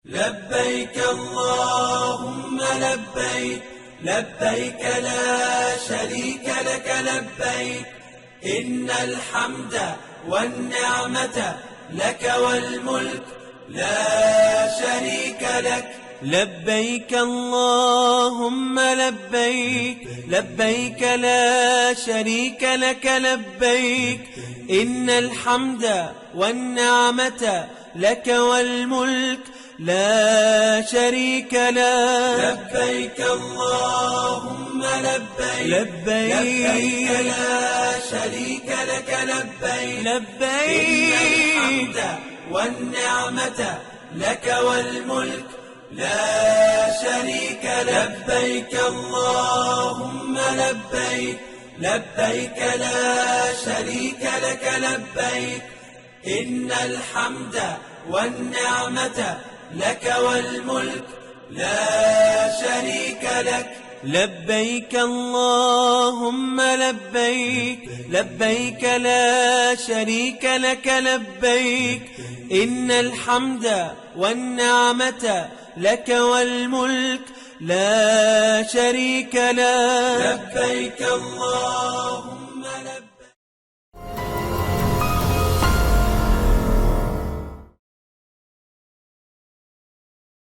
لبيك اللهم لبيك لبيك لا شريك لك لبيك إن الحمد والنعمة لك والملك لا شريك لك. لبيك اللهم لبيك لبيك لا شريك لك لبيك إن الحمد والنعمة لك والملك لا شريك لك. لبيك اللهم لبيك لبيك لا شريك لك لبيك لبيك إن الحمد والنعمة لك والملك لا شريك لك. لبيك اللهم لبيك لبيك لا شريك لك لبيك إن الحمد والنعمة لك والملك لا شريك لك. لبيك اللهم لبيك لبيك لا شريك لك لبيك إن الحمد والنعمة لك والملك لا شريك لك. لبيك اللهم